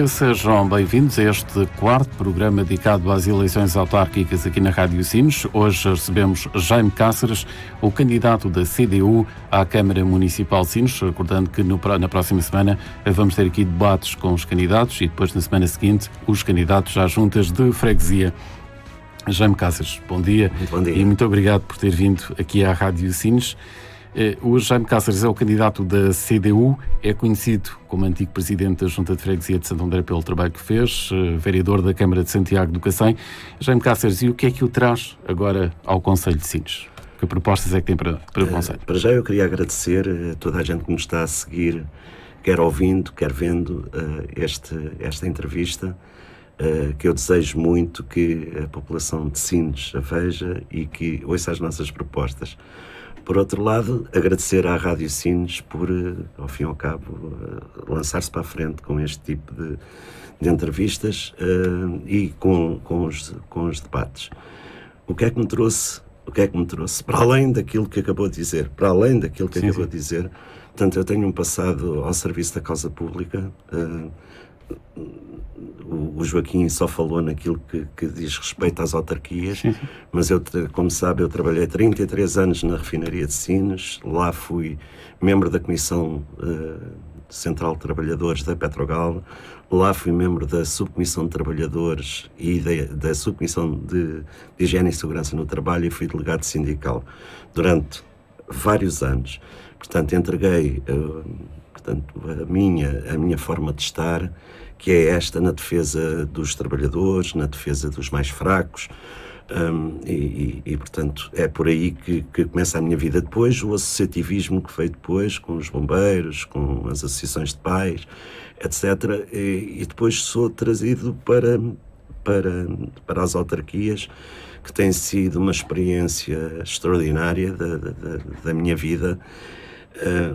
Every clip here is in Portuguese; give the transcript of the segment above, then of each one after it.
Sejam bem-vindos a este quarto programa dedicado às eleições autárquicas aqui na Rádio Sines. Hoje recebemos Jaime Cáceres, o candidato da CDU à Câmara Municipal de Sines. Recordando que na próxima semana vamos ter aqui debates com os candidatos e depois na semana seguinte os candidatos às juntas de freguesia. Jaime Cáceres, bom dia. Muito bom dia. E muito obrigado por ter vindo aqui à Rádio Sines. O Jaime Cáceres é o candidato da CDU, é conhecido como antigo presidente da Junta de Freguesia de Santo André pelo trabalho que fez, vereador da Câmara de Santiago do Cacém. Jaime Cáceres, e o que é que o traz agora ao Conselho de Sines? Que propostas é que tem para o Conselho? Para já eu queria agradecer a toda a gente que nos está a seguir, quer ouvindo, quer vendo esta entrevista, que eu desejo muito que a população de Sines a veja e que ouça as nossas propostas. Por outro lado, agradecer à Rádio Sines por, ao fim e ao cabo, lançar-se para a frente com este tipo de entrevistas e com os debates. O que é que me trouxe? Para além daquilo que acabou de dizer, acabou de dizer, portanto, eu tenho um passado ao serviço da causa pública. O Joaquim só falou naquilo que diz respeito às autarquias, mas eu, como sabe, eu trabalhei 33 anos na refinaria de Sines, lá fui membro da Comissão Central de Trabalhadores da Petrogal, lá fui membro da Subcomissão de Trabalhadores e da Subcomissão de Higiene e Segurança no Trabalho e fui delegado sindical durante vários anos. Portanto, entreguei a minha forma de estar, que é esta, na defesa dos trabalhadores, na defesa dos mais fracos, e portanto, é por aí que começa a minha vida. Depois, o associativismo que veio depois, com os bombeiros, com as associações de pais, etc. E depois sou trazido para as autarquias, que tem sido uma experiência extraordinária da minha vida.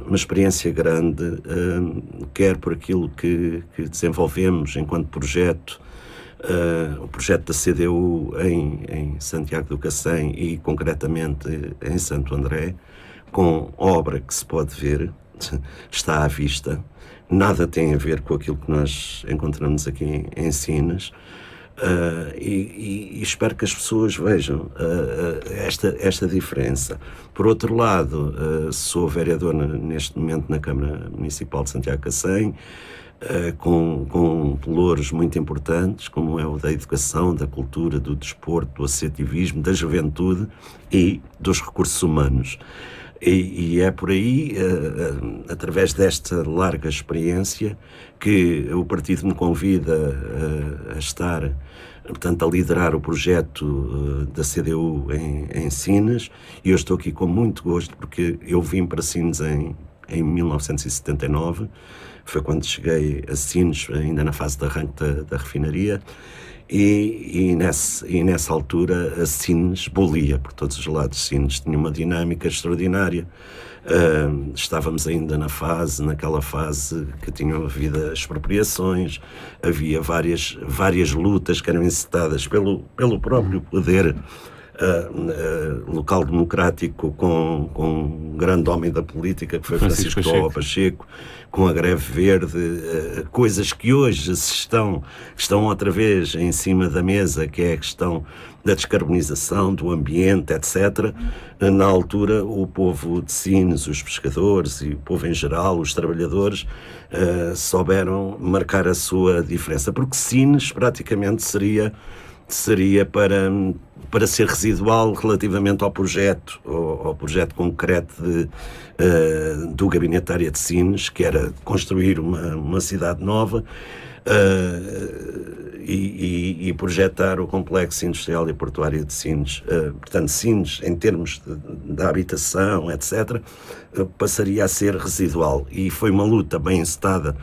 Uma experiência grande, quer por aquilo que desenvolvemos enquanto projeto, o projeto da CDU em Santiago do Cacém e concretamente em Santo André, com obra que se pode ver, está à vista, nada tem a ver com aquilo que nós encontramos aqui em Sines. E espero que as pessoas vejam esta diferença. Por outro lado, sou vereador neste momento na Câmara Municipal de Santiago do Cacém, com pelouros muito importantes, como é o da educação, da cultura, do desporto, do associativismo, da juventude e dos recursos humanos. E é por aí, através desta larga experiência, que o partido me convida a estar, portanto, a liderar o projeto da CDU em Sines, e eu estou aqui com muito gosto, porque eu vim para Sines em 1979, foi quando cheguei a Sines, ainda na fase de arranque da refinaria, e nessa altura a Sines bolia por todos os lados. Sines tinha uma dinâmica extraordinária. Estávamos ainda naquela fase que tinham havido expropriações, havia várias lutas que eram incitadas pelo próprio poder local democrático, com um grande homem da política que foi Francisco Pacheco, com a greve verde, coisas que hoje estão outra vez em cima da mesa, que é a questão da descarbonização, do ambiente, etc. Na altura, o povo de Sines, os pescadores e o povo em geral, os trabalhadores, souberam marcar a sua diferença, porque Sines praticamente seria para ser residual relativamente ao projeto concreto do Gabinete da Área de Sines, que era construir uma cidade nova e projetar o complexo industrial e portuário de Sines. Portanto, Sines, em termos da habitação, etc., passaria a ser residual. E foi uma luta bem encetada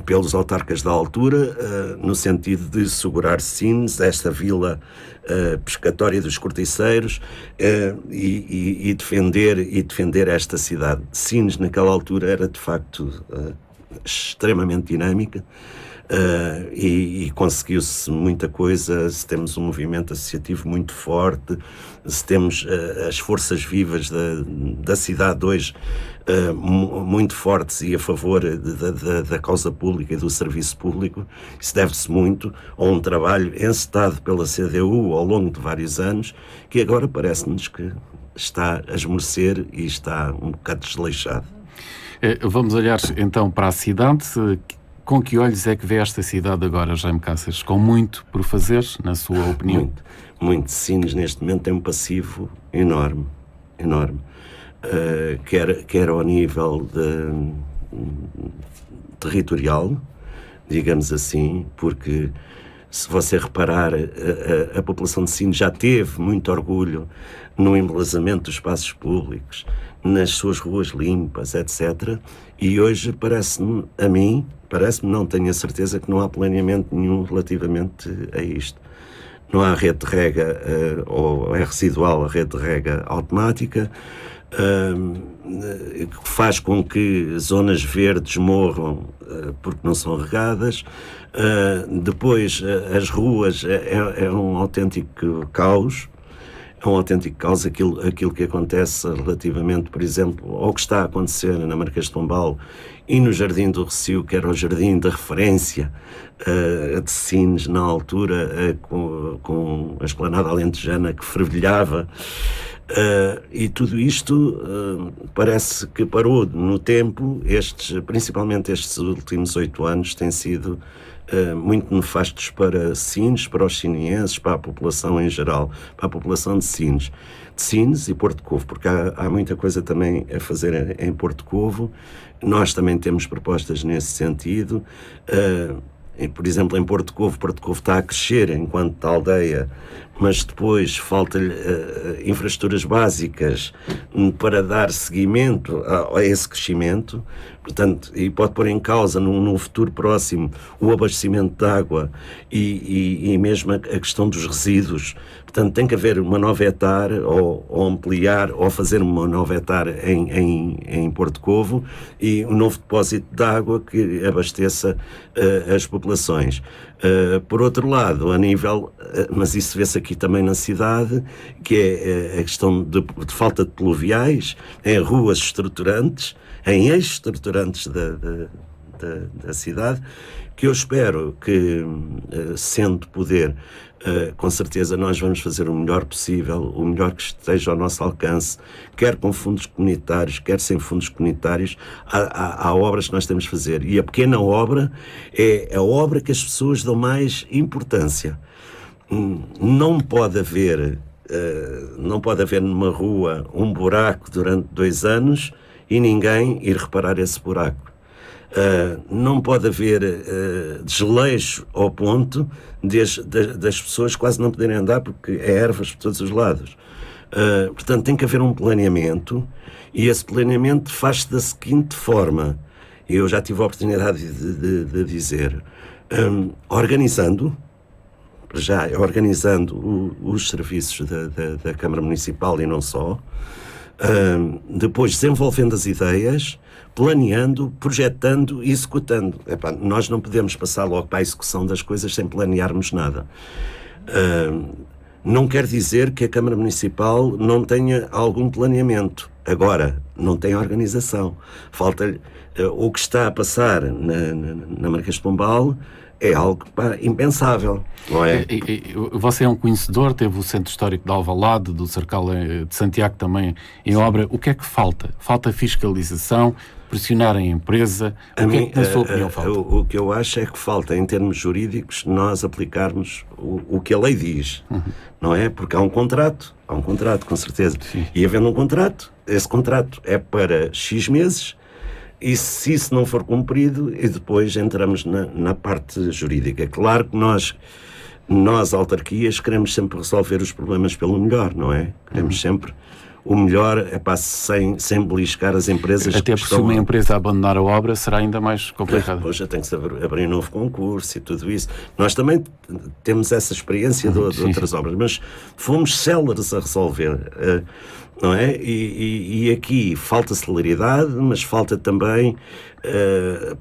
pelos autarcas da altura, no sentido de segurar Sines, esta vila pescatória dos corticeiros, e defender esta cidade. Sines, naquela altura, era de facto extremamente dinâmica. e conseguiu-se muita coisa, se temos um movimento associativo muito forte, se temos as forças vivas da cidade hoje muito fortes e a favor da causa pública e do serviço público. Isso deve-se muito a um trabalho encetado pela CDU ao longo de vários anos, que agora parece-nos que está a esmorecer e está um bocado desleixado. Vamos olhar então para a cidade. Com que olhos é que vê esta cidade agora, Jaime Cáceres? Com muito por fazer, na sua opinião? Muito, muito. Sines neste momento tem um passivo enorme, enorme. Quer ao nível territorial, digamos assim, porque se você reparar, a população de Sines já teve muito orgulho no embelezamento dos espaços públicos, nas suas ruas limpas, etc. E hoje parece-me, não tenho a certeza que não há planeamento nenhum relativamente a isto. Não há rede de rega, ou é residual a rede de rega automática, que faz com que zonas verdes morram porque não são regadas. Depois, as ruas é um autêntico caos. É um autêntico caos aquilo que acontece relativamente, por exemplo, ao que está a acontecer na Marquês de Pombal e no Jardim do Recio, que era o jardim de referência de Sines na altura, com a esplanada alentejana que fervilhava. E tudo isto parece que parou no tempo. Principalmente estes últimos 8 anos têm sido muito nefastos para Sines, para os sinienses, para a população em geral, para a população de Sines e Porto Covo, porque há muita coisa também a fazer em Porto Covo. Nós também temos propostas nesse sentido. Por exemplo, em Porto Covo está a crescer enquanto aldeia, mas depois falta-lhe infraestruturas básicas para dar seguimento a esse crescimento. Portanto, e pode pôr em causa num futuro próximo o abastecimento de água e mesmo a questão dos resíduos. Portanto, tem que haver uma nova etar, ou ampliar, ou fazer uma nova etar em Porto Covo, e um novo depósito de água que abasteça as populações. Por outro lado, a nível, mas isso vê-se aqui também na cidade, que é a questão de falta de pluviais em ruas estruturantes, em eixos estruturantes da cidade, que eu espero que, sendo poder, com certeza nós vamos fazer o melhor possível, o melhor que esteja ao nosso alcance, quer com fundos comunitários, quer sem fundos comunitários. Há obras que nós temos de fazer, e a pequena obra é a obra que as pessoas dão mais importância. Não pode haver numa rua um buraco durante 2 anos e ninguém ir reparar esse buraco. Não pode haver desleixo ao ponto das pessoas quase não poderem andar porque é ervas por todos os lados. Portanto, tem que haver um planeamento, e esse planeamento faz-se da seguinte forma. Eu já tive a oportunidade de dizer, organizando os serviços da Câmara Municipal e não só, depois desenvolvendo as ideias, planeando, projetando e executando. Nós não podemos passar logo para a execução das coisas sem planearmos nada. Não quer dizer que a Câmara Municipal não tenha algum planeamento. Agora, não tem organização. Falta-lhe o que está a passar na Marquês de Pombal. É algo impensável, não é? Você é um conhecedor, teve o Centro Histórico de Alvalade, do Cercal de Santiago também em obra. O que é que falta? Falta fiscalização, pressionar a empresa? O que é que, na sua opinião, falta? O que eu acho é que falta, em termos jurídicos, nós aplicarmos o que a lei diz, não é? Porque há um contrato, com certeza. Sim. E havendo um contrato, esse contrato é para X meses, e se isso não for cumprido, e depois entramos na parte jurídica. Claro que nós autarquias, queremos sempre resolver os problemas pelo melhor, não é? Queremos sempre o melhor, sem beliscar as empresas. Até porque se uma empresa abandonar a obra, será ainda mais complicado. Depois já tem que se abrir um novo concurso e tudo isso. Nós também temos essa experiência de outras obras, mas fomos céleres a resolver, não é? E aqui falta celeridade, mas falta também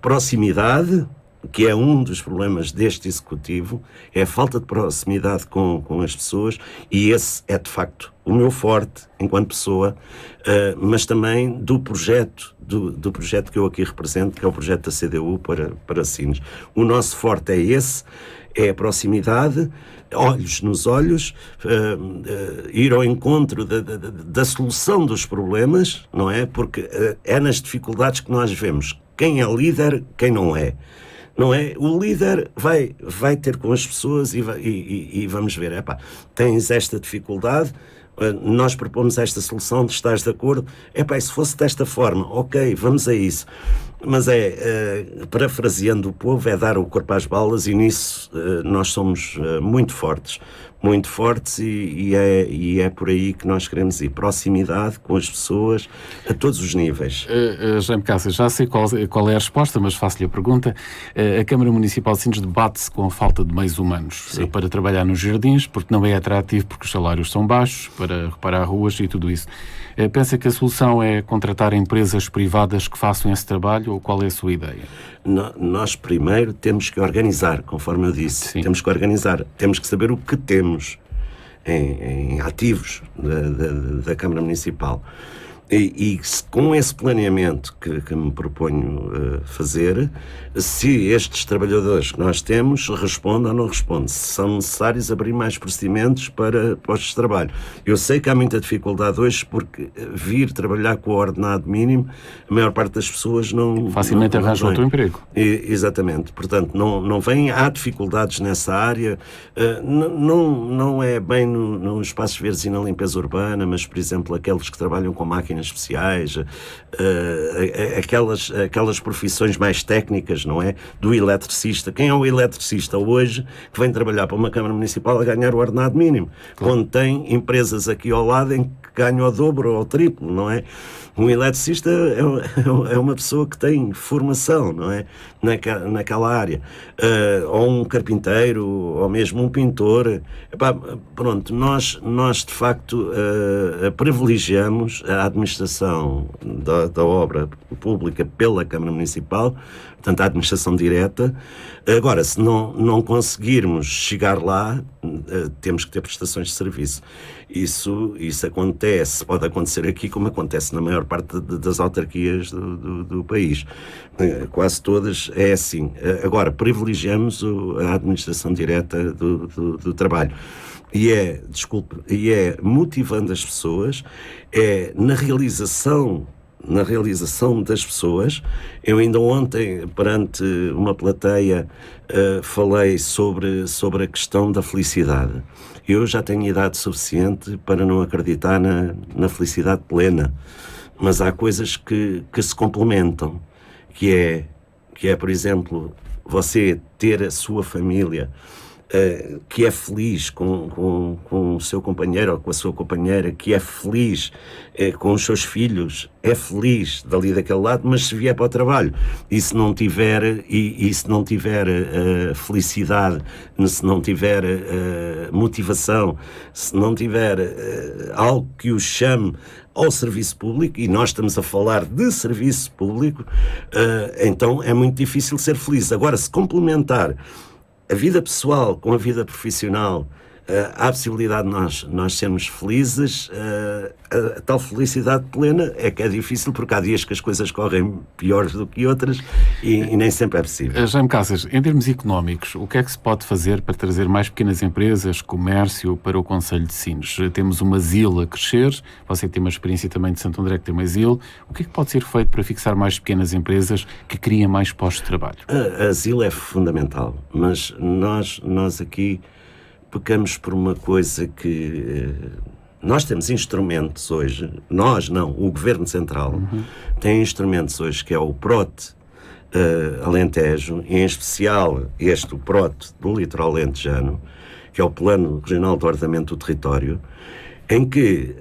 proximidade, que é um dos problemas deste Executivo, é a falta de proximidade com as pessoas, e esse é de facto o meu forte enquanto pessoa, mas também do projeto que eu aqui represento, que é o projeto da CDU para Sines. O nosso forte é esse, é a proximidade, olhos nos olhos, ir ao encontro da solução dos problemas, não é? Porque é nas dificuldades que nós vemos quem é líder, quem não é. Não é? O líder vai ter com as pessoas e vamos ver, tens esta dificuldade, nós propomos esta solução, estás de acordo? Se fosse desta forma, ok, vamos a isso. Mas parafraseando o povo, é dar o corpo às balas, e nisso nós somos muito fortes e é por aí que nós queremos ir. Proximidade com as pessoas a todos os níveis. Jaime Cáceres, já sei qual é a resposta, mas faço-lhe a pergunta. A Câmara Municipal de Sines debate-se com a falta de meios humanos para trabalhar nos jardins, porque não é atrativo, porque os salários são baixos, para reparar ruas e tudo isso. Pensa que a solução é contratar empresas privadas que façam esse trabalho, ou qual é a sua ideia? Nós primeiro temos que organizar, conforme eu disse. Sim. Temos que organizar, temos que saber o que temos em ativos da Câmara Municipal. E com esse planeamento que me proponho fazer, se estes trabalhadores que nós temos respondem ou não respondem, se são necessários abrir mais procedimentos para postos de trabalho. Eu sei que há muita dificuldade hoje, porque vir trabalhar com o ordenado mínimo, a maior parte das pessoas não... Facilmente arranja outro emprego. Exatamente. Portanto, não vem, há dificuldades nessa área. Não é bem nos espaços verdes e na limpeza urbana, mas, por exemplo, aqueles que trabalham com máquinas especiais, aquelas profissões mais técnicas, não é? Do eletricista. Quem é o eletricista hoje que vem trabalhar para uma Câmara Municipal a ganhar o ordenado mínimo? Claro. Quando tem empresas aqui ao lado em que ganham ao dobro ou ao triplo, não é? Um eletricista é uma pessoa que tem formação, não é? Naquela área. Ou um carpinteiro, ou mesmo um pintor. Pronto, nós de facto privilegiamos a administração da obra pública pela Câmara Municipal, portanto a administração direta. Agora, se não conseguirmos chegar lá, temos que ter prestações de serviço. Isso acontece, pode acontecer aqui como acontece na maior parte das autarquias do país. Quase todas é assim. Agora, privilegiamos a administração direta do trabalho. E é motivando as pessoas, é na realização das pessoas. Eu ainda ontem, perante uma plateia, falei sobre a questão da felicidade. Eu já tenho idade suficiente para não acreditar na felicidade plena, mas há coisas que se complementam, que é, por exemplo, você ter a sua família, que é feliz com o seu companheiro ou com a sua companheira, que é feliz com os seus filhos, é feliz dali daquele lado, mas se vier para o trabalho e se não tiver felicidade, se não tiver motivação, se não tiver algo que o chame ao serviço público, e nós estamos a falar de serviço público, então é muito difícil ser feliz. Agora, se complementar a vida pessoal com a vida profissional, há a possibilidade de nós sermos felizes. A tal felicidade plena é que é difícil, porque há dias que as coisas correm piores do que outras e nem sempre é possível. Jaime Cáceres, em termos económicos, o que é que se pode fazer para trazer mais pequenas empresas, comércio para o Concelho de Sines? Temos uma asilo a crescer, você tem uma experiência também de Santo André que tem uma asilo. O que é que pode ser feito para fixar mais pequenas empresas que criem mais postos de trabalho? A asilo é fundamental, mas nós aqui pecamos por uma coisa que... Nós temos instrumentos hoje, nós não, o Governo Central tem instrumentos hoje, que é o PROT Alentejo, em especial o PROT do Litoral Alentejano, que é o Plano Regional de Ordenamento do Território, em que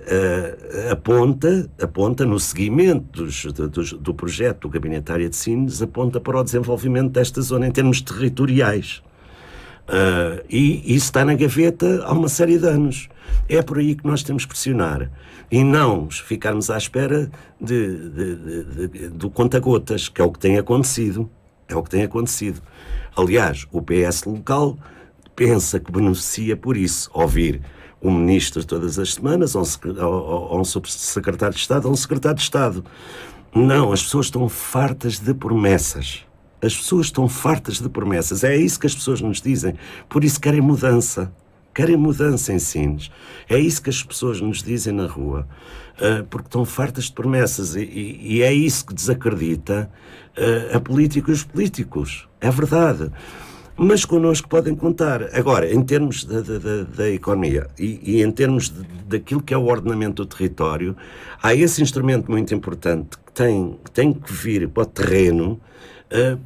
aponta no seguimento do projeto do Gabinete da Área de Sines, aponta para o desenvolvimento desta zona em termos territoriais. E isso está na gaveta há uma série de anos. É por aí que nós temos que pressionar e não ficarmos à espera do conta-gotas, que é o que tem acontecido. É o que tem acontecido. Aliás, o PS local pensa que beneficia por isso. Ouvir um ministro todas as semanas, ou um subsecretário de Estado, ou um secretário de Estado. Não, as pessoas estão fartas de promessas. As pessoas estão fartas de promessas. É isso que as pessoas nos dizem. Por isso querem mudança. Querem mudança em Sines. É isso que as pessoas nos dizem na rua. Porque estão fartas de promessas. E é isso que desacredita a política e os políticos. É verdade. Mas connosco podem contar. Agora, em termos da economia e em termos daquilo que é o ordenamento do território, há esse instrumento muito importante que tem que vir para o terreno,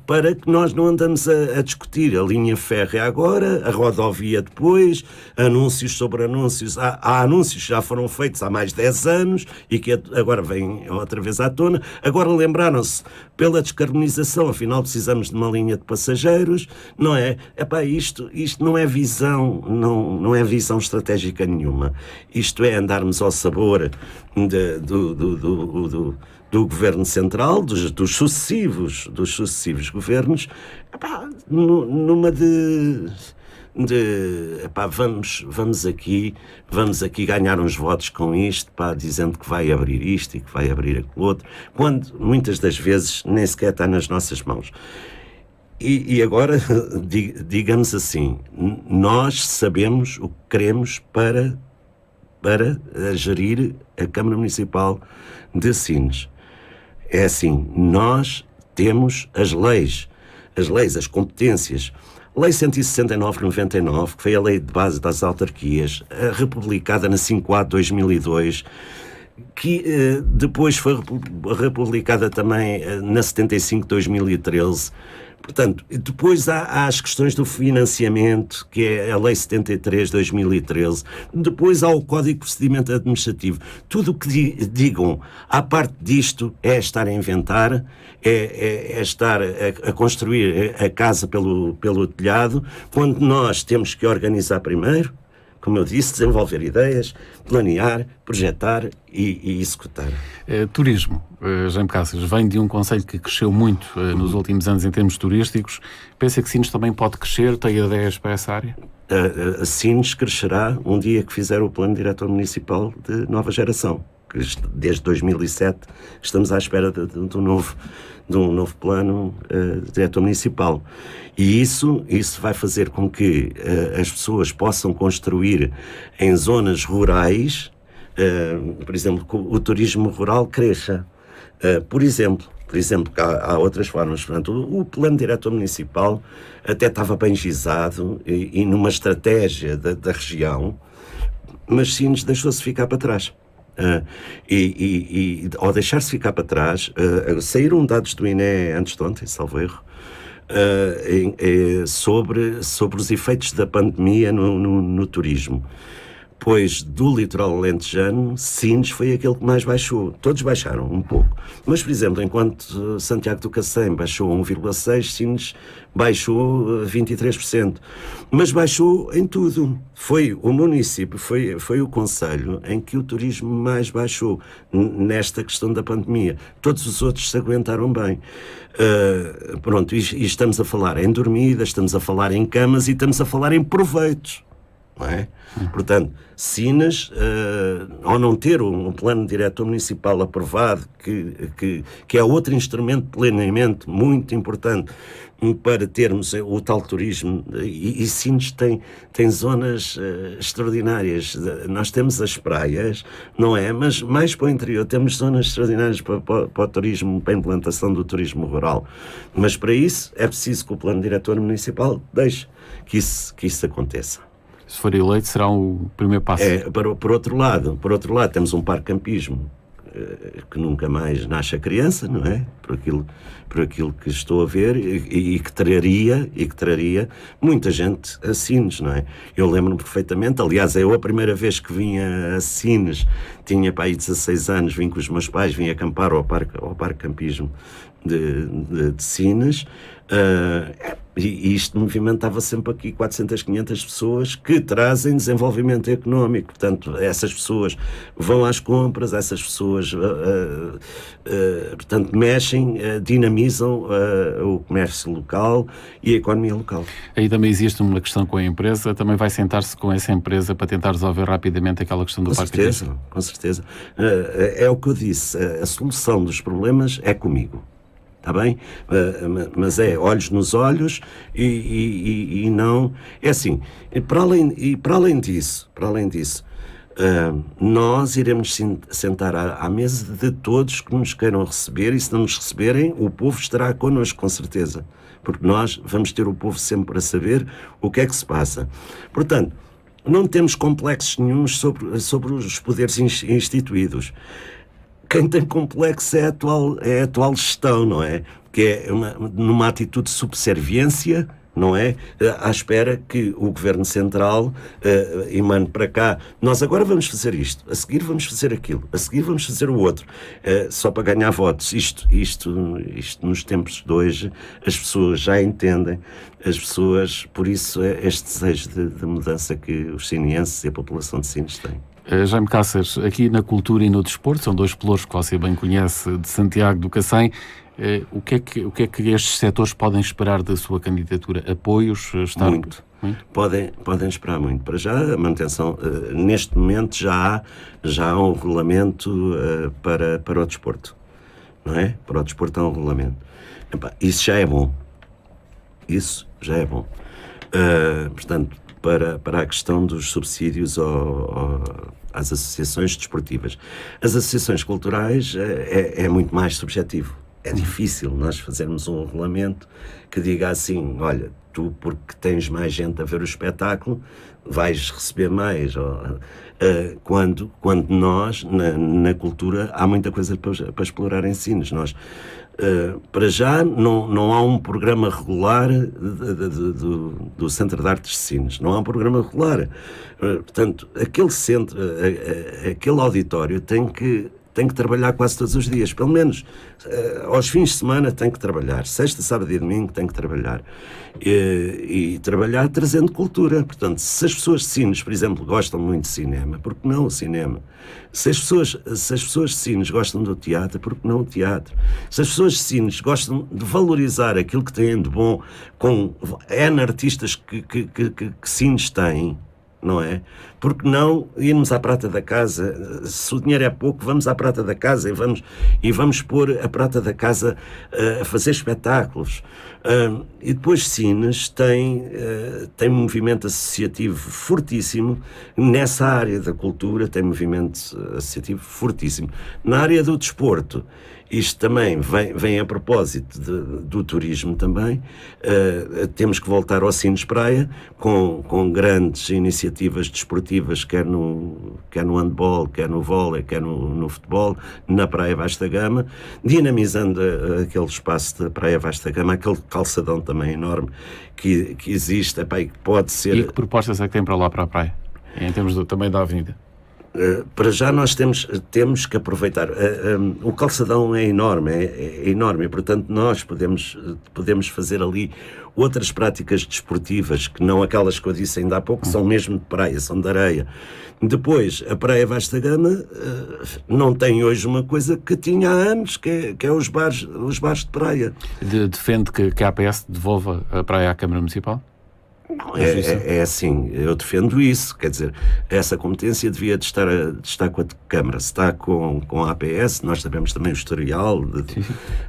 para que nós não andamos a discutir a linha férrea agora, a rodovia depois, anúncios sobre anúncios. Há anúncios que já foram feitos há mais de 10 anos e que agora vêm outra vez à tona. Agora lembraram-se, pela descarbonização, afinal precisamos de uma linha de passageiros, não é? Isto não é visão, não é visão estratégica nenhuma. Isto é andarmos ao sabor do governo central, dos sucessivos governos, numa vamos aqui ganhar uns votos com isto, dizendo que vai abrir isto e que vai abrir aquilo outro, quando muitas das vezes nem sequer está nas nossas mãos. E agora, digamos assim, nós sabemos o que queremos para gerir a Câmara Municipal de Sines. É assim, nós temos as leis, as competências. Lei 169/99, que foi a lei de base das autarquias, republicada na 5A de 2002, que depois foi republicada também na 75 de 2013. Portanto, depois há as questões do financiamento, que é a Lei 73 de 2013. Depois há o Código de Procedimento Administrativo. Tudo o que digam à parte disto é estar a inventar, é estar a construir a casa pelo telhado, quando nós temos que organizar primeiro, como eu disse, desenvolver ideias, planear, projetar e executar. Turismo. Jaime Cáceres vem de um concelho que cresceu muito nos últimos anos em termos turísticos. Pensa que Sines também pode crescer? Tem ideias para essa área? A Sines crescerá um dia que fizer o Plano Diretor Municipal de nova geração. Desde 2007 estamos à espera de um novo plano diretor municipal. E isso vai fazer com que as pessoas possam construir em zonas rurais, por exemplo, que o turismo rural cresça. Por exemplo, há outras formas. Portanto, o plano diretor municipal até estava bem gizado e numa estratégia da região, mas Sines deixou-se ficar para trás. Ao deixar-se ficar para trás, saíram dados do INE antes de ontem, salvo erro, sobre os efeitos da pandemia no turismo. Pois do litoral alentejano, Sines foi aquele que mais baixou. Todos baixaram um pouco. Mas, por exemplo, enquanto Santiago do Cacém baixou 1,6%, Sines baixou 23%. Mas baixou em tudo. Foi o município, foi o concelho em que o turismo mais baixou nesta questão da pandemia. Todos os outros se aguentaram bem. E estamos a falar em dormidas, estamos a falar em camas e estamos a falar em proveitos. Não é? Portanto, Sines, ao não ter um plano diretor municipal aprovado, que é outro instrumento de planeamento muito importante para termos o tal turismo, e Sines tem zonas extraordinárias. Nós temos as praias, não é? Mas mais para o interior temos zonas extraordinárias para o turismo, para a implantação do turismo rural. Mas para isso é preciso que o plano diretor municipal deixe que isso aconteça. Se for eleito, será o primeiro passo. Por outro lado, temos um parque campismo que nunca mais nasce a criança, não é? Por aquilo que estou a ver e que traria muita gente a Sines, não é? Eu lembro-me perfeitamente, aliás, eu a primeira vez que vim a Sines, tinha para aí 16 anos, vim com os meus pais, vim acampar ao parque campismo de Sines. E isto movimentava sempre aqui 400, 500 pessoas que trazem desenvolvimento económico. Portanto, essas pessoas vão às compras, essas pessoas portanto, mexem, dinamizam o comércio local e a economia local. Aí também existe uma questão com a empresa, também vai sentar-se com essa empresa para tentar resolver rapidamente aquela questão do parque aquático? Com certeza. É o que eu disse, a solução dos problemas é comigo. Está bem? Mas é olhos nos olhos e não... É assim, para além disso, nós iremos sentar à mesa de todos que nos queiram receber, e se não nos receberem, o povo estará connosco, com certeza. Porque nós vamos ter o povo sempre a saber o que é que se passa. Portanto, não temos complexos nenhuns sobre os poderes instituídos. Quem tem complexo é a atual gestão, não é? Que é numa atitude de subserviência, não é? À espera que o Governo Central emane para cá. Nós agora vamos fazer isto, a seguir vamos fazer aquilo, a seguir vamos fazer o outro, só para ganhar votos. Isto nos tempos de hoje, as pessoas já entendem, por isso este desejo de mudança que os sinienses e a população de Sines têm. Jaime Cáceres, aqui na cultura e no desporto, são dois pelouros que você bem conhece de Santiago do Cacém. O que é que estes setores podem esperar da sua candidatura? Apoios? Muito. Podem esperar muito. Para já, a manutenção, neste momento já há um regulamento para o desporto, não é? Para o desporto há um regulamento. Isso já é bom. Portanto, para a questão dos subsídios às associações desportivas. As associações culturais é muito mais subjetivo. É difícil nós fazermos um regulamento que diga assim, olha, tu porque tens mais gente a ver o espetáculo, vais receber mais. Quando nós, na cultura, há muita coisa para explorar em Sines. Nós, para já, não há um programa regular do Centro de Artes de Sines. Não há um programa regular. Portanto, aquele centro, aquele auditório tem que trabalhar quase todos os dias, pelo menos aos fins de semana tem que trabalhar, sexta, sábado e domingo tem que trabalhar, e trabalhar trazendo cultura. Portanto, se as pessoas de Sines, por exemplo, gostam muito de cinema, por que não o cinema? Se as pessoas de Sines gostam do teatro, por que não o teatro? Se as pessoas de Sines gostam de valorizar aquilo que têm de bom, com N artistas que Sines tem, não é? Porque não irmos à Prata da Casa? Se o dinheiro é pouco, vamos à Prata da Casa e vamos pôr a Prata da Casa a fazer espetáculos. E depois Sines tem um movimento associativo fortíssimo nessa área da cultura, tem movimento associativo fortíssimo. Na área do desporto, isto também vem a propósito do turismo também. Temos que voltar ao Sines Praia com grandes iniciativas desportivas, quer no handball, quer no vôlei, quer no futebol, na Praia Vasta Gama, dinamizando aquele espaço da Praia Vasta Gama, aquele calçadão também enorme que existe, e que pode ser... E que propostas é que tem para lá, para a praia, em termos também da avenida? Para já nós temos que aproveitar. O calçadão é enorme, e portanto nós podemos fazer ali outras práticas desportivas, que não aquelas que eu disse ainda há pouco, são mesmo de praia, são de areia. Depois, a Praia Vasta Gama não tem hoje uma coisa que tinha há anos, que é os bares de praia. Defende que a APS devolva a praia à Câmara Municipal? Não, é assim, eu defendo isso, quer dizer, essa competência devia de estar com a Câmara. Se está com a APS, nós sabemos também o historial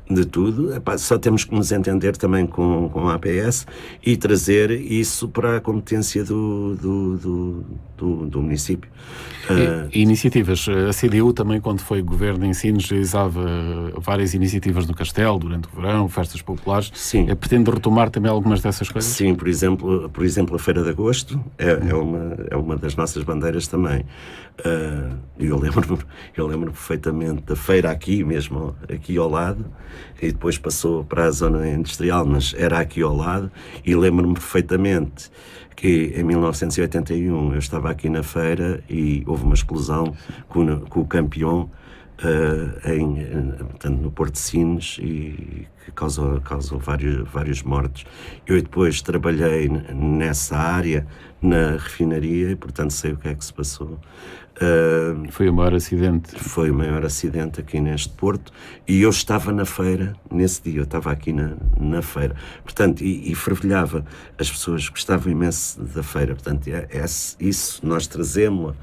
de tudo, só temos que nos entender também com a APS e trazer isso para a competência do município. Iniciativas. A CDU também, quando foi governo em Sines, realizava várias iniciativas no Castelo, durante o verão, festas populares. Sim. Pretende retomar também algumas dessas coisas? Sim, por exemplo, a Feira de Agosto é uma das nossas bandeiras também. Eu lembro perfeitamente da feira aqui mesmo, aqui ao lado, e depois passou para a zona industrial, mas era aqui ao lado, e lembro-me perfeitamente que em 1981 eu estava aqui na feira e houve uma explosão com o campeão portanto, no Porto de Sines, e que causou vários mortos. Eu depois trabalhei nessa área, na refinaria, e portanto sei o que é que se passou. Foi o maior acidente. Foi o maior acidente aqui neste Porto, e eu estava na feira nesse dia, eu estava aqui na feira, portanto, e fervilhava. As pessoas gostavam imenso da feira, portanto, isso nós trazemos,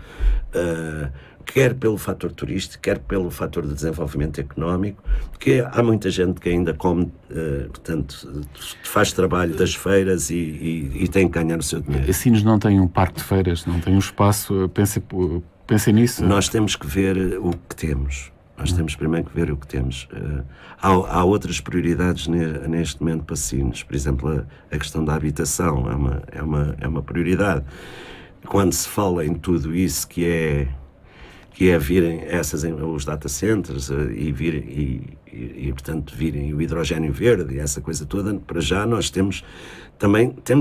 quer pelo fator turístico, quer pelo fator de desenvolvimento económico, porque há muita gente que ainda come, portanto, faz trabalho das feiras e tem que ganhar o seu dinheiro. A Sines não tem um parque de feiras, não tem um espaço, pensem nisso. Nós temos que ver o que temos. Nós temos primeiro que ver o que temos. Há outras prioridades neste momento para Sines. Por exemplo, a questão da habitação é uma prioridade. Quando se fala em tudo isso que é virem os data centers e portanto virem o hidrogênio verde e essa coisa toda, para já nós temos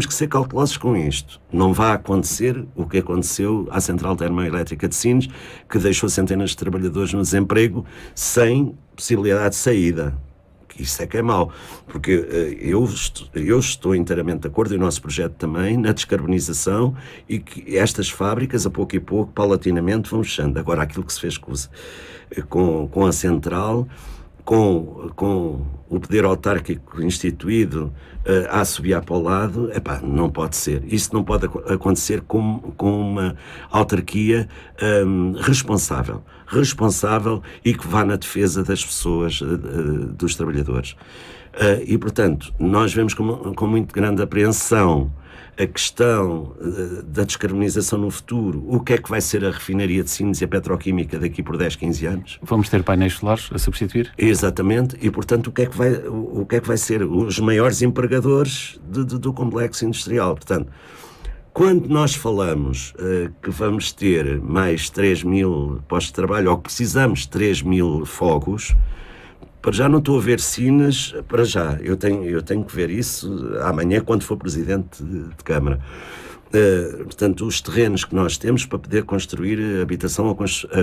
que ser cautelosos com isto. Não vai acontecer o que aconteceu à Central Termoelétrica de Sines, que deixou centenas de trabalhadores no desemprego sem possibilidade de saída. Isso é que é mau, porque eu estou inteiramente de acordo, e o nosso projeto também, na descarbonização, e que estas fábricas, a pouco e pouco, paulatinamente, vão fechando. Agora, aquilo que se fez com a central, com o poder autárquico instituído a assobiar para o lado, não pode ser. Isso não pode acontecer com uma autarquia responsável e que vá na defesa das pessoas, dos trabalhadores. E, portanto, nós vemos com muito grande apreensão a questão da descarbonização no futuro. O que é que vai ser a refinaria de Sines e a petroquímica daqui por 10, 15 anos? Vamos ter painéis solares a substituir? Exatamente, e portanto o que é que vai ser os maiores empregadores do complexo industrial? Portanto, quando nós falamos que vamos ter mais 3.000 postos de trabalho, ou que precisamos de 3.000 fogos, para já não estou a ver Sines, para já. Eu tenho que ver isso amanhã, quando for Presidente de Câmara. Portanto, os terrenos que nós temos para poder construir habitação a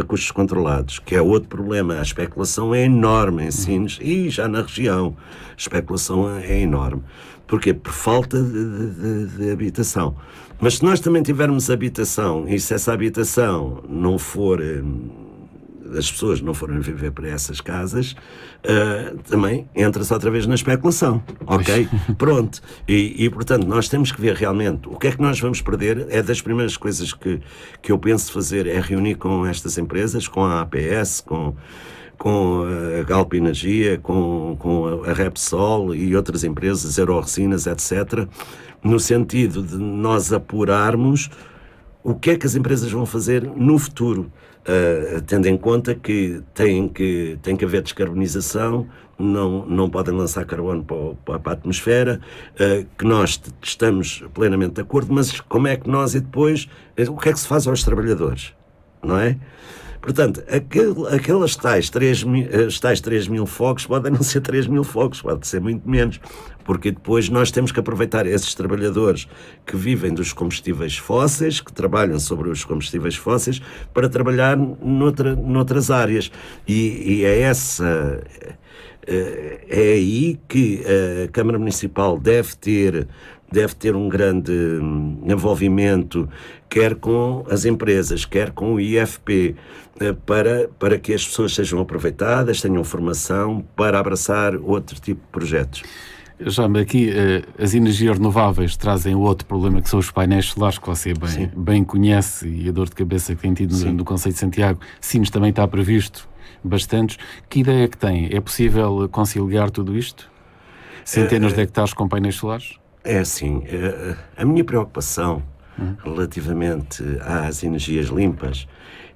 custos controlados, que é outro problema. A especulação é enorme em Sines e já na região. A especulação é enorme. Porquê? Por falta de habitação. Mas se nós também tivermos habitação, e se essa habitação não for... as pessoas não forem viver para essas casas, também entra-se outra vez na especulação, ok? Pronto. E, portanto, nós temos que ver realmente o que é que nós vamos perder. É das primeiras coisas que eu penso fazer, é reunir com estas empresas, com a APS, com a Galp Energia, com a Repsol e outras empresas, Euroresinas, etc., no sentido de nós apurarmos o que é que as empresas vão fazer no futuro, tendo em conta que tem que haver descarbonização, não podem lançar carbono para a atmosfera, que nós estamos plenamente de acordo, mas como é que nós o que é que se faz aos trabalhadores, não é? Portanto, aquelas tais 3.000 fogos podem não ser 3.000 fogos, pode ser muito menos, porque depois nós temos que aproveitar esses trabalhadores que vivem dos combustíveis fósseis, que trabalham sobre os combustíveis fósseis, para trabalhar noutras áreas. E é aí que a Câmara Municipal deve ter um grande envolvimento, quer com as empresas, quer com o IFP, para que as pessoas sejam aproveitadas, tenham formação para abraçar outro tipo de projetos. Já aqui, as energias renováveis trazem outro problema, que são os painéis solares, que você bem conhece, e a dor de cabeça que tem tido no Concelho de Santiago. Sines também está previsto bastantes. Que ideia é que tem? É possível conciliar tudo isto? Centenas de hectares com painéis solares? É assim, a minha preocupação relativamente às energias limpas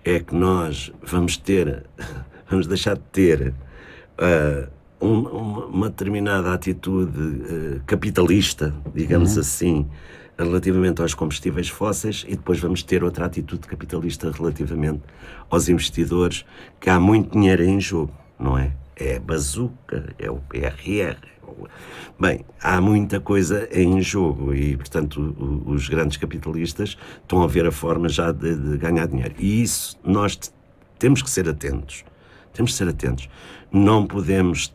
é que nós vamos deixar de ter uma determinada atitude capitalista, digamos assim, relativamente aos combustíveis fósseis, e depois vamos ter outra atitude capitalista relativamente aos investidores, que há muito dinheiro em jogo, não é? É a bazuca, é o PRR. Bem, há muita coisa em jogo e, portanto, os grandes capitalistas estão a ver a forma já de ganhar dinheiro. E isso nós temos que ser atentos. Temos de ser atentos. Não podemos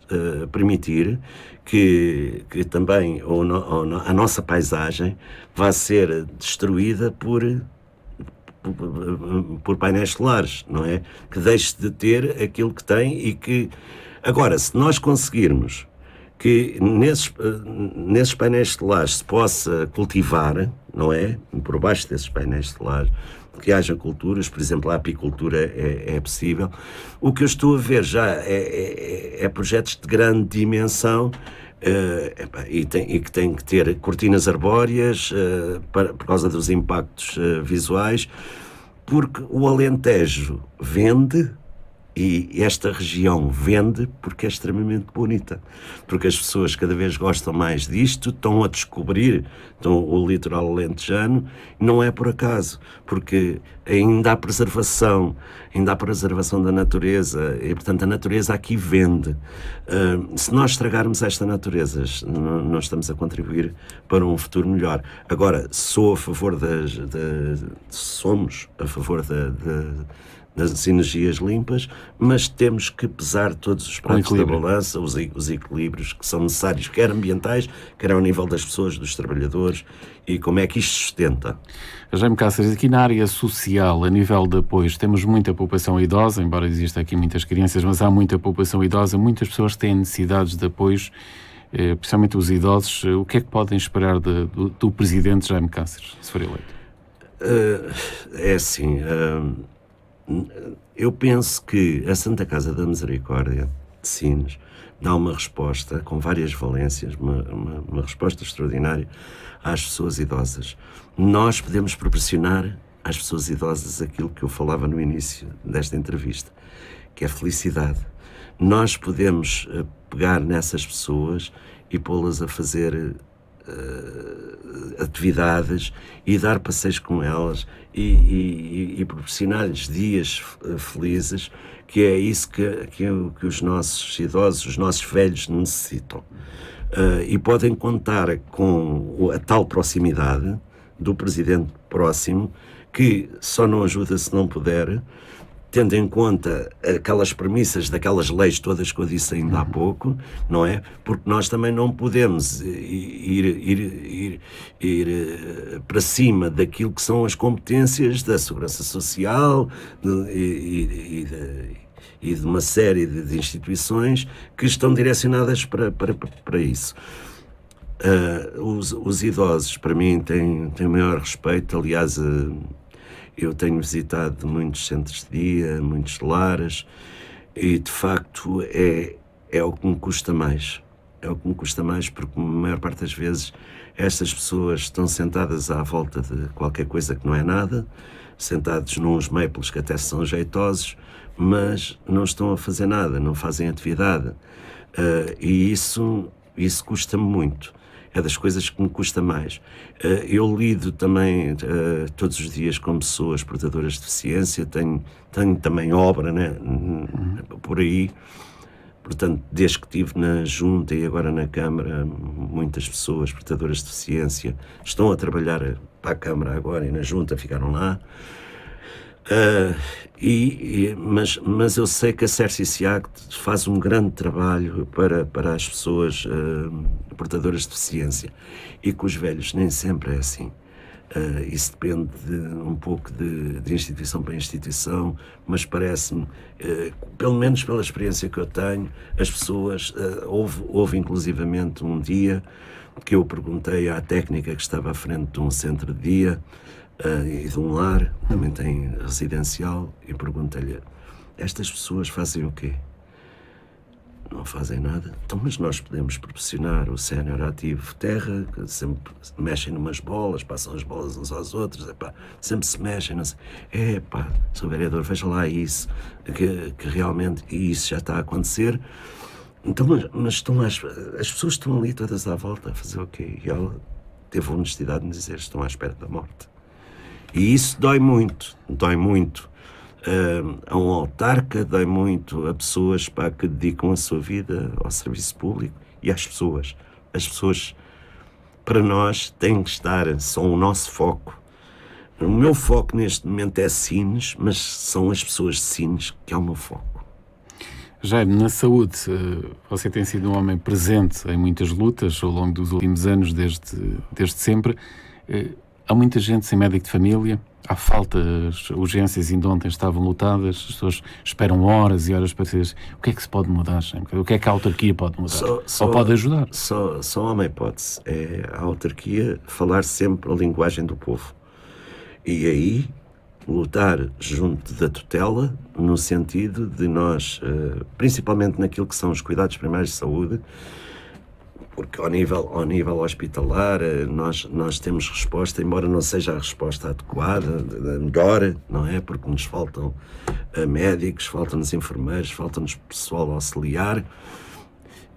permitir que também a nossa paisagem vá ser destruída por painéis solares, não é? Que deixe de ter aquilo que tem e que... Agora, se nós conseguirmos que nesses painéis solares se possa cultivar, não é? Por baixo desses painéis solares, que haja culturas, por exemplo, a apicultura é possível. O que eu estou a ver já é projetos de grande dimensão e que têm que ter cortinas arbóreas por causa dos impactos visuais, porque o Alentejo vende. E esta região vende porque é extremamente bonita, porque as pessoas cada vez gostam mais disto, estão a descobrir o litoral alentejano, não é por acaso, porque ainda há preservação da natureza, e portanto a natureza aqui vende. Se nós estragarmos esta natureza, não estamos a contribuir para um futuro melhor. Agora, somos a favor das energias limpas, mas temos que pesar todos os pratos da balança, os equilíbrios que são necessários, quer ambientais, quer ao nível das pessoas, dos trabalhadores, e como é que isto sustenta. Jaime Cáceres, aqui na área social, a nível de apoios, temos muita população idosa, embora exista aqui muitas crianças, mas há muita população idosa, muitas pessoas têm necessidades de apoios, principalmente os idosos. O que é que podem esperar do Presidente Jaime Cáceres, se for eleito? É assim... eu penso que a Santa Casa da Misericórdia de Sines dá uma resposta com várias valências, uma resposta extraordinária às pessoas idosas. Nós podemos proporcionar às pessoas idosas aquilo que eu falava no início desta entrevista, que é felicidade. Nós podemos pegar nessas pessoas e pô-las a fazer atividades e dar passeios com elas e proporcionar-lhes dias felizes, que é isso que os nossos idosos, os nossos velhos necessitam. E podem contar com a tal proximidade do Presidente próximo, que só não ajuda se não puder, tendo em conta aquelas premissas daquelas leis todas que eu disse ainda há pouco, não é? Porque nós também não podemos ir para cima daquilo que são as competências da Segurança Social e de uma série de instituições que estão direcionadas para isso. Os idosos, para mim, têm o maior respeito. Aliás, eu tenho visitado muitos centros de dia, muitos lares, e de facto é o que me custa mais. É o que me custa mais, porque a maior parte das vezes estas pessoas estão sentadas à volta de qualquer coisa que não é nada, sentados nos maples que até são jeitosos, mas não estão a fazer nada, não fazem atividade. E isso custa-me muito. É das coisas que me custa mais. Eu lido também todos os dias com pessoas portadoras de deficiência, tenho também obra, né, por aí. Portanto, desde que estive na Junta e agora na Câmara, muitas pessoas portadoras de deficiência estão a trabalhar para a Câmara agora e na Junta ficaram lá. Mas eu sei que a CERCICIAC faz um grande trabalho para as pessoas portadoras de deficiência, e com os velhos nem sempre é assim. Isso depende um pouco de instituição para instituição, mas parece-me, pelo menos pela experiência que eu tenho, as pessoas, houve inclusivamente um dia que eu perguntei à técnica que estava à frente de um centro de dia e de um lar, também tem residencial, e perguntei-lhe: estas pessoas fazem o quê? Não fazem nada. Então, mas nós podemos proporcionar o sénior ativo terra, que sempre mexem numas bolas, passam as bolas uns aos outros, sempre se mexem, não sei. Sr. Vereador, veja lá isso, que realmente isso já está a acontecer. Então, mas estão lá, as pessoas estão ali todas à volta a fazer o quê? E ela teve a honestidade de me dizer: estão à espera da morte. E isso dói muito, dói muito. A um autarca, dói muito a pessoas que dedicam a sua vida ao serviço público e às pessoas. As pessoas, para nós, têm que estar, são o nosso foco. O meu foco neste momento é Sines, mas são as pessoas de Sines que é o meu foco. Jaime, na saúde, você tem sido um homem presente em muitas lutas ao longo dos últimos anos, desde sempre. Há muita gente sem médico de família, há falta, as urgências ainda ontem estavam lotadas, as pessoas esperam horas e horas para ser. O que é que se pode mudar, Jaime? O que é que a autarquia pode mudar? Ou pode ajudar? Só há uma hipótese, é a autarquia falar sempre a linguagem do povo. E aí lutar junto da tutela, no sentido de nós, principalmente naquilo que são os cuidados primários de saúde, porque ao nível hospitalar nós temos resposta, embora não seja a resposta adequada, melhor, não é? Porque nos faltam médicos, faltam-nos enfermeiros, falta-nos pessoal auxiliar.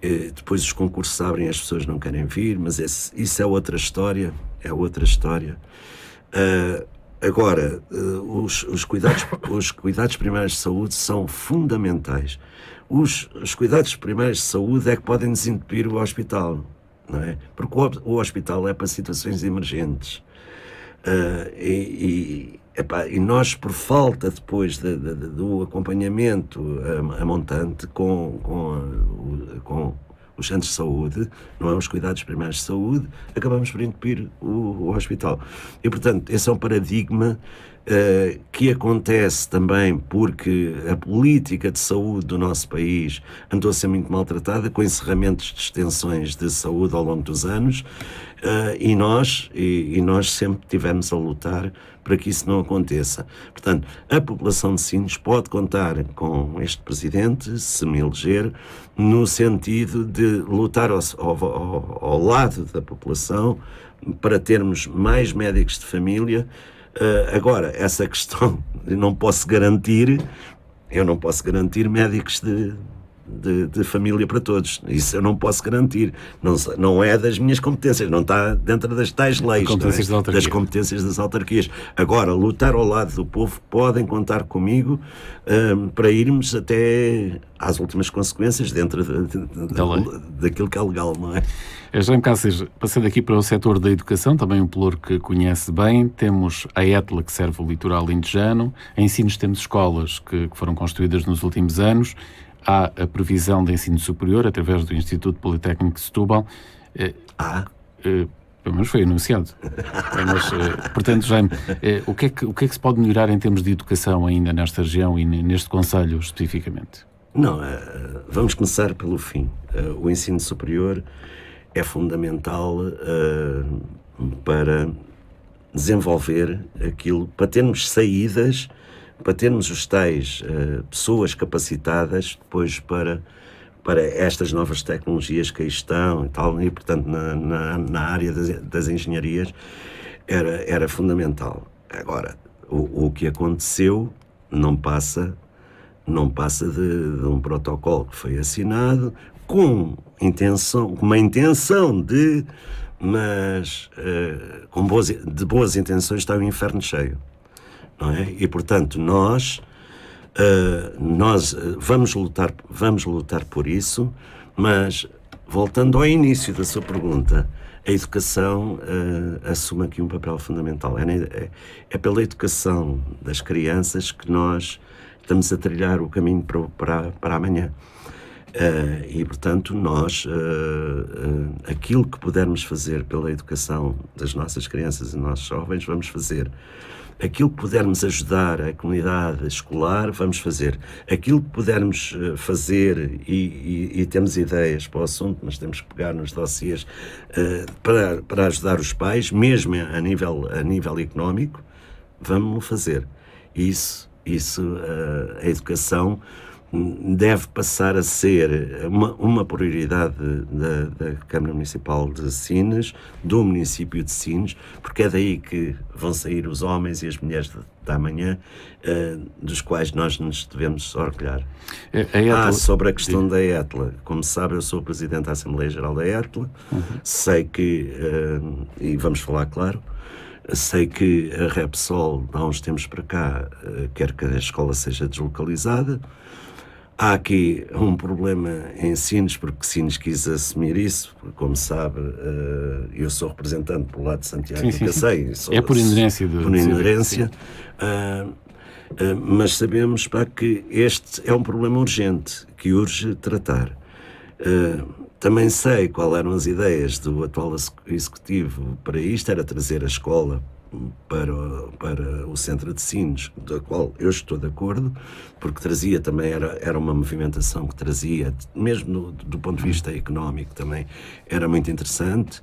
Depois os concursos abrem, as pessoas não querem vir, mas isso é outra história, Agora, os cuidados primários de saúde são fundamentais. Os cuidados primários de saúde é que podem desentupir o hospital, não é? Porque o hospital é para situações emergentes. E nós, por falta depois do acompanhamento a montante com os centros de saúde, não é? Os cuidados primários de saúde, acabamos por entupir o hospital. E, portanto, esse é um paradigma que acontece também porque a política de saúde do nosso país andou a ser muito maltratada, com encerramentos de extensões de saúde ao longo dos anos, e nós sempre tivemos a lutar para que isso não aconteça. Portanto, a população de Sines pode contar com este presidente, se me eleger, no sentido de lutar ao lado da população para termos mais médicos de família. Agora, essa questão eu não posso garantir médicos de família para todos. Isso eu não posso garantir. Não é das minhas competências, não está dentro das tais leis, das competências das autarquias. Agora, lutar ao lado do povo, podem contar comigo para irmos até às últimas consequências dentro daquilo que é legal, não é? Jaime Cáceres, passando aqui para o setor da educação, também um pelouro que conhece bem, temos a ETLA, que serve o litoral alentejano, em Sines temos escolas que foram construídas nos últimos anos, há a previsão de ensino superior através do Instituto Politécnico de Setúbal. Pelo menos foi anunciado. Portanto, Jaime, o que é que se pode melhorar em termos de educação ainda nesta região e neste concelho especificamente? Não, vamos começar pelo fim. O ensino superior é fundamental para desenvolver aquilo, para termos saídas, para termos os tais pessoas capacitadas depois para estas novas tecnologias que aí estão e tal, e portanto na área das engenharias era fundamental. Agora, o que aconteceu não passa de um protocolo que foi assinado com uma intenção mas de boas intenções está o inferno cheio, não é? E portanto nós vamos lutar por isso, mas voltando ao início da sua pergunta, a educação assume aqui um papel fundamental. É pela educação das crianças que nós estamos a trilhar o caminho para amanhã. E, portanto, nós, aquilo que pudermos fazer pela educação das nossas crianças e dos nossos jovens, vamos fazer. Aquilo que pudermos ajudar a comunidade escolar, vamos fazer. Aquilo que pudermos fazer, e temos ideias para o assunto, mas temos que pegar nos dossiês para ajudar os pais, mesmo a nível económico, vamos fazer. Isso, a educação deve passar a ser uma prioridade da Câmara Municipal de Sines, do município de Sines, porque é daí que vão sair os homens e as mulheres da amanhã, dos quais nós nos devemos orgulhar. Sobre a questão da ETLA, como sabe, eu sou o Presidente da Assembleia Geral da ETLA, sei que, e vamos falar claro, sei que a Repsol, há uns tempos para cá, quer que a escola seja deslocalizada. Há aqui um problema em Sines, porque Sines quis assumir isso, porque, como sabe, eu sou representante pelo lado de Santiago, sim. sei. É por inerência. Por inerência. Mas sabemos que este é um problema urgente, que urge tratar. Também sei qual eram as ideias do atual executivo para isto, era trazer a escola para o centro de Sines, da qual eu estou de acordo, porque trazia também, era uma movimentação que trazia, mesmo do ponto de vista económico também, era muito interessante.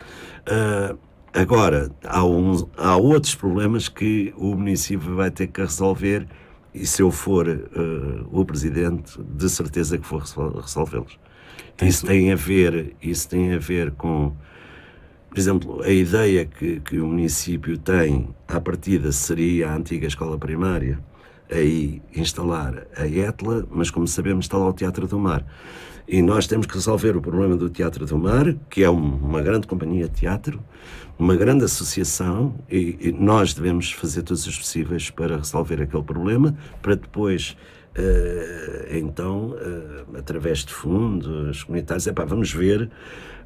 Agora, há outros problemas que o município vai ter que resolver, e se eu for o presidente, de certeza que vou resolvê-los. Isso tem a ver com, por exemplo, a ideia que o município tem, à partida, seria a antiga escola primária, aí instalar a ETLA, mas como sabemos está lá o Teatro do Mar. E nós temos que resolver o problema do Teatro do Mar, que é uma grande companhia de teatro, uma grande associação, e nós devemos fazer todos os possíveis para resolver aquele problema, para depois, através de fundos comunitários, vamos ver,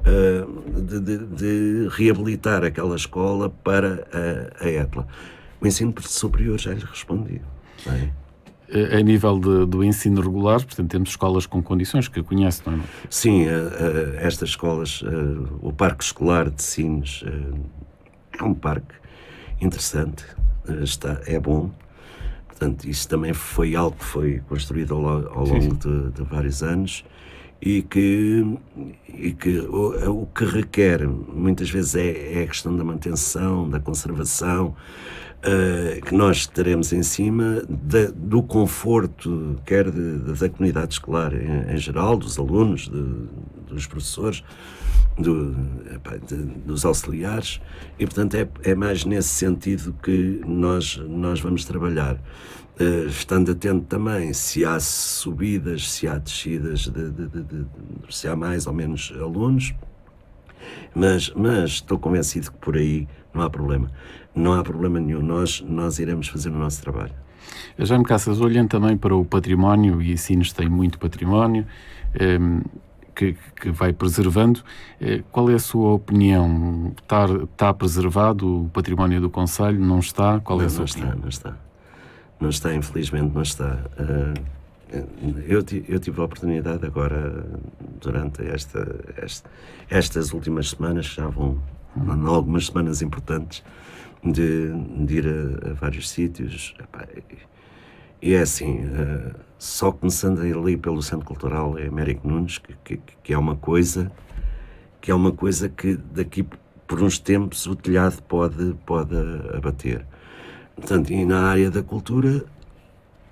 de reabilitar aquela escola para a ETLA. O ensino superior já lhe respondi. Não é? A nível do ensino regular, portanto, temos escolas com condições que conhece, não é? Sim, estas escolas, o Parque Escolar de Sines é um parque interessante, é bom. Portanto, isso também foi algo que foi construído ao longo de vários anos e que o que requer muitas vezes é a questão da manutenção, da conservação, que nós teremos em cima do conforto, quer da comunidade escolar em geral, dos alunos, dos professores, dos auxiliares, e portanto é mais nesse sentido que nós vamos trabalhar, estando atento também se há subidas, se há descidas, se há mais ou menos alunos, mas estou convencido que por aí não há problema. Não há problema nenhum, nós iremos fazer o nosso trabalho. Jaime Cáceres, olhando também para o património, e Sines tem muito património, que vai preservando, qual é a sua opinião? Está preservado o património do concelho? Não está? Qual é a sua opinião? Não está, infelizmente não está. Eu tive a oportunidade agora, durante estas últimas semanas, que já vão algumas semanas importantes, de ir a vários sítios, e é assim, só começando ali pelo Centro Cultural Américo Nunes, que é uma coisa que daqui por uns tempos o telhado pode abater. Portanto, e na área da cultura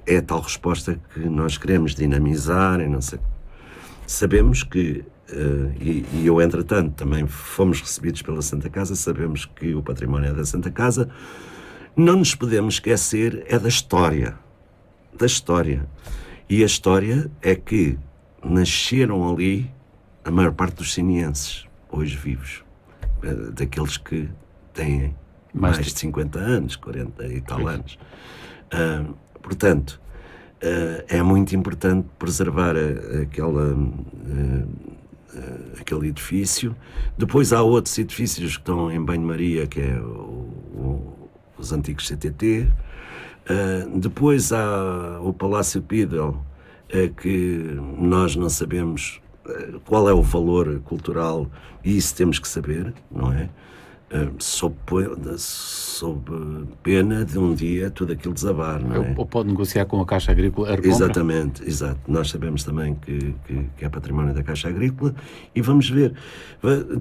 é a tal resposta que nós queremos dinamizar, e não sei. Sabemos que e eu, entretanto, também fomos recebidos pela Santa Casa, sabemos que o património é da Santa Casa, não nos podemos esquecer da história. E a história é que nasceram ali a maior parte dos sinienses, hoje vivos, daqueles que têm mais de 50 anos, 40 e tal anos. Portanto, é muito importante preservar aquele edifício. Depois há outros edifícios que estão em banho-maria, que é os antigos CTT. Depois há o Palácio Pidel, que nós não sabemos qual é o valor cultural, e isso temos que saber, não é? Sob pena de um dia tudo aquilo desabar, não é? Ou pode negociar com a Caixa Agrícola a recompra? Exatamente, exato. Nós sabemos também que é património da Caixa Agrícola, e vamos ver.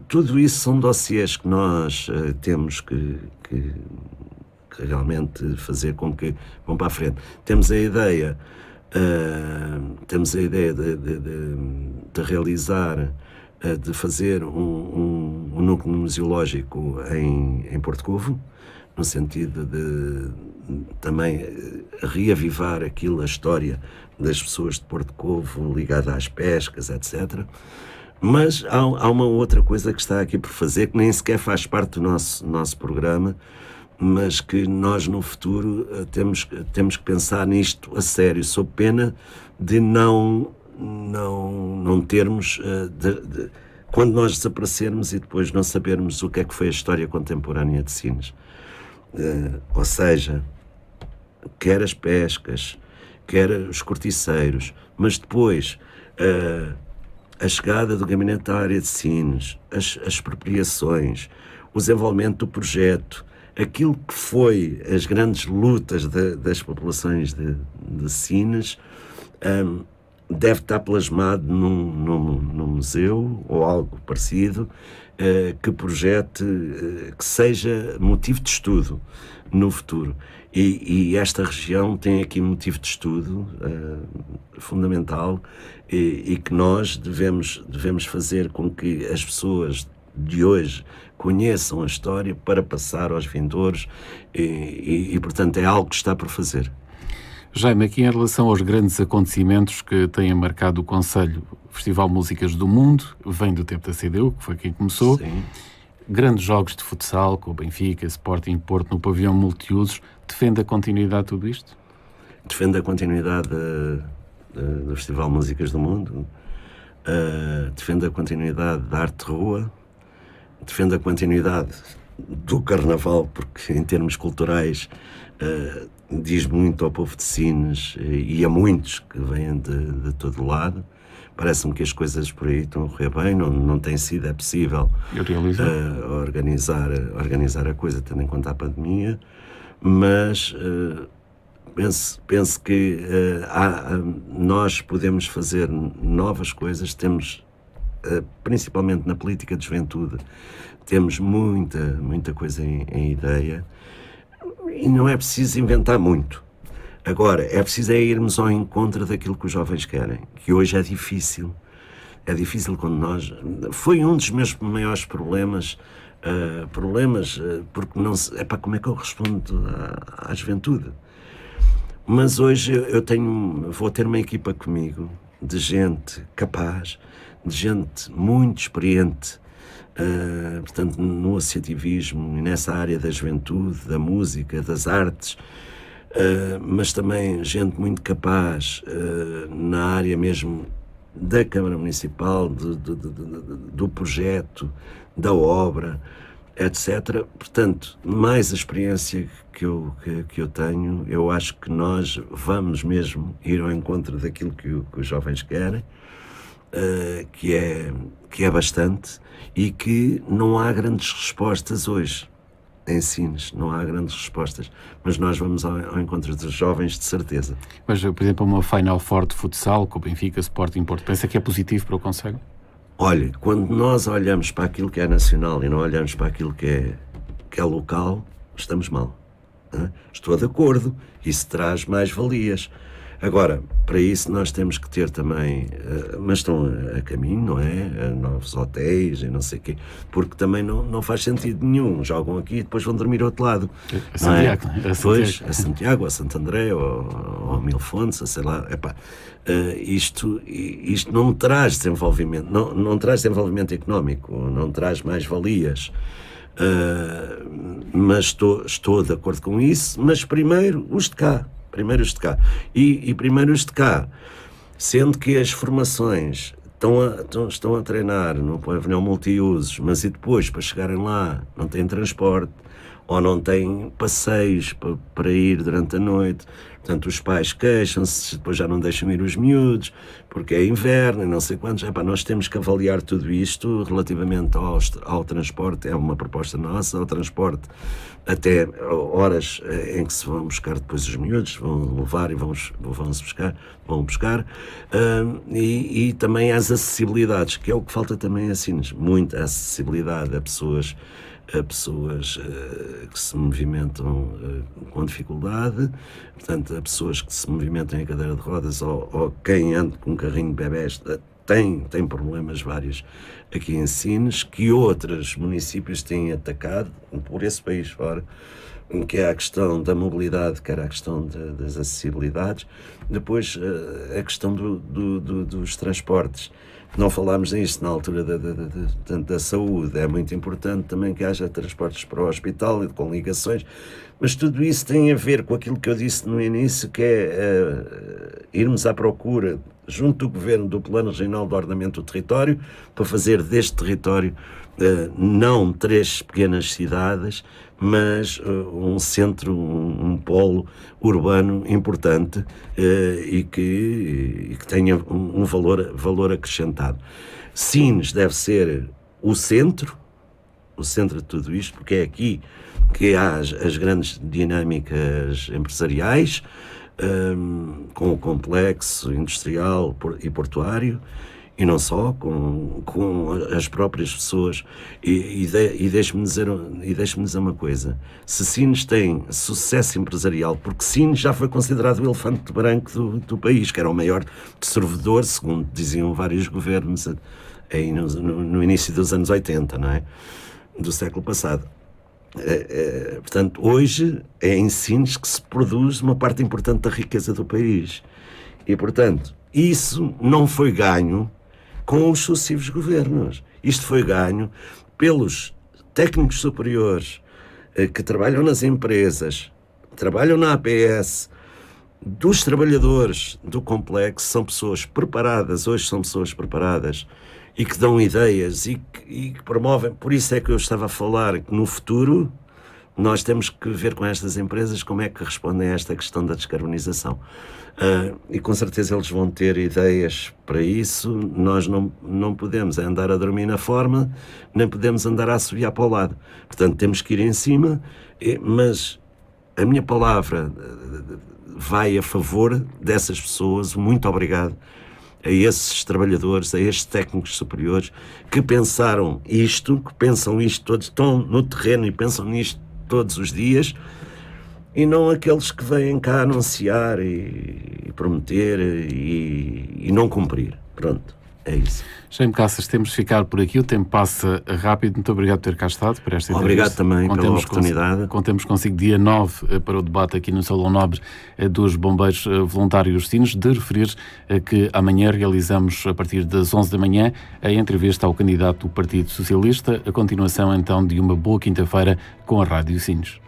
Tudo isso são dossiês que nós temos que realmente fazer com que vão para a frente. Temos a ideia de realizar, de fazer um núcleo museológico em Porto Covo, no sentido de também reavivar a história das pessoas de Porto Covo ligada às pescas, etc. Mas há uma outra coisa que está aqui por fazer, que nem sequer faz parte do nosso programa, mas que nós no futuro temos que pensar nisto a sério, sob pena de não termos, quando nós desaparecermos e depois não sabermos o que é que foi a história contemporânea de Sines. Ou seja, quer as pescas, quer os corticeiros, mas depois a chegada do gabinete à área de Sines, as expropriações, o desenvolvimento do projeto, aquilo que foi as grandes lutas das populações de Sines, deve estar plasmado num museu ou algo parecido, que projete, que seja motivo de estudo no futuro. E esta região tem aqui motivo de estudo fundamental, e que nós devemos fazer com que as pessoas de hoje conheçam a história para passar aos vindouros, e portanto é algo que está por fazer. Jaime, aqui em relação aos grandes acontecimentos que têm marcado o Conselho, o Festival Músicas do Mundo, vem do tempo da CDU, que foi quem começou. Sim. Grandes jogos de futsal, com o Benfica, Sporting, Porto, no pavilhão multiusos. Defende a continuidade de tudo isto? Defende a continuidade do Festival Músicas do Mundo, defende a continuidade da arte de rua, defende a continuidade do Carnaval, porque em termos culturais diz muito ao povo de Sines e a muitos que vêm de todo lado. Parece-me que as coisas por aí estão a correr bem, não tem sido, é possível organizar a coisa, tendo em conta a pandemia, mas penso que nós podemos fazer novas coisas, temos, principalmente na política de juventude, temos muita coisa em ideia, e não é preciso inventar muito. Agora, é preciso irmos ao encontro daquilo que os jovens querem, que hoje é difícil. É difícil quando nós... Foi um dos meus maiores problemas, porque não se... como é que eu respondo à juventude? Mas hoje vou ter uma equipa comigo de gente capaz, de gente muito experiente, portanto, no associativismo e nessa área da juventude, da música, das artes, mas também gente muito capaz na área mesmo da Câmara Municipal, do projeto, da obra, etc. Portanto, mais a experiência que eu tenho, eu acho que nós vamos mesmo ir ao encontro daquilo que os jovens querem, que é bastante, e que não há grandes respostas hoje. Em Sines não há grandes respostas, mas nós vamos ao encontro dos jovens, de certeza. Mas, por exemplo, uma Final Four de futsal com o Benfica, Sporting, Porto, pensa que é positivo para o Conselho? Olha, quando nós olhamos para aquilo que é nacional e não olhamos para aquilo que é local, estamos mal. Estou de acordo, isso traz mais valias. Agora, para isso nós temos que ter também, mas estão a caminho, não é? Novos hotéis e não sei o quê, porque também não faz sentido nenhum. Jogam aqui e depois vão dormir ao outro lado. A Santiago. Depois, a Santiago, a Santo André, ou a Milfontes, sei lá. Isto não traz desenvolvimento, não traz desenvolvimento económico, não traz mais valias. Mas estou de acordo com isso, mas primeiro os de cá. E primeiro os de cá, sendo que as formações estão a treinar no pavilhão multiusos, mas e depois, para chegarem lá, não têm transporte, ou não têm passeios para ir durante a noite. Portanto, os pais queixam-se, depois já não deixam ir os miúdos, porque é inverno e não sei quantos. Nós temos que avaliar tudo isto relativamente ao transporte. É uma proposta nossa, ao transporte até horas em que se vão buscar depois os miúdos, vão levar e vão buscar. E também as acessibilidades, que é o que falta também a Sines. Muita acessibilidade a pessoas que se movimentam com dificuldade, portanto, a pessoas que se movimentam em cadeira de rodas, ou quem anda com um carrinho de bebés, tem problemas vários aqui em Sines, que outros municípios têm atacado por esse país fora, que é a questão da mobilidade, que era a questão das acessibilidades. Depois, a questão dos transportes. Não falámos nisso na altura da saúde. É muito importante também que haja transportes para o hospital e com ligações, mas tudo isso tem a ver com aquilo que eu disse no início, que é irmos à procura, junto do Governo, do Plano Regional de Ordenamento do Território, para fazer deste território não 3 pequenas cidades, mas um centro, um polo urbano importante e que tenha um valor acrescentado. Sines deve ser o centro de tudo isto, porque é aqui que há as grandes dinâmicas empresariais, com o complexo industrial e portuário, e não só, com as próprias pessoas. E deixe-me dizer uma coisa: se Sines tem sucesso empresarial, porque Sines já foi considerado o elefante branco do país, que era o maior servidor, segundo diziam vários governos aí no início dos anos 80, não é? Do século passado. Portanto, hoje é em Sines que se produz uma parte importante da riqueza do país. E, portanto, isso não foi ganho com os sucessivos governos. Isto foi ganho pelos técnicos superiores que trabalham nas empresas, trabalham na APS, dos trabalhadores do complexo. São pessoas preparadas, hoje são pessoas preparadas e que dão ideias e que promovem. Por isso é que eu estava a falar que no futuro nós temos que ver com estas empresas como é que respondem a esta questão da descarbonização. E com certeza eles vão ter ideias para isso. Nós não podemos andar a dormir na forma, nem podemos andar a assobiar para o lado. Portanto, temos que ir em cima, mas a minha palavra vai a favor dessas pessoas. Muito obrigado a esses trabalhadores, a estes técnicos superiores que pensaram isto, que pensam isto todos, estão no terreno e pensam nisto todos os dias, e não aqueles que vêm cá anunciar e prometer e não cumprir. Pronto, é isso. Jaime Cáceres, temos de ficar por aqui, o tempo passa rápido. Muito obrigado por ter cá estado, por esta entrevista. Obrigado também pela oportunidade. Contemos consigo dia 9 para o debate aqui no Salão Nobre dos Bombeiros Voluntários Sines, de referir que amanhã realizamos, a partir das 11 da manhã, a entrevista ao candidato do Partido Socialista, a continuação então de uma boa quinta-feira com a Rádio Sines.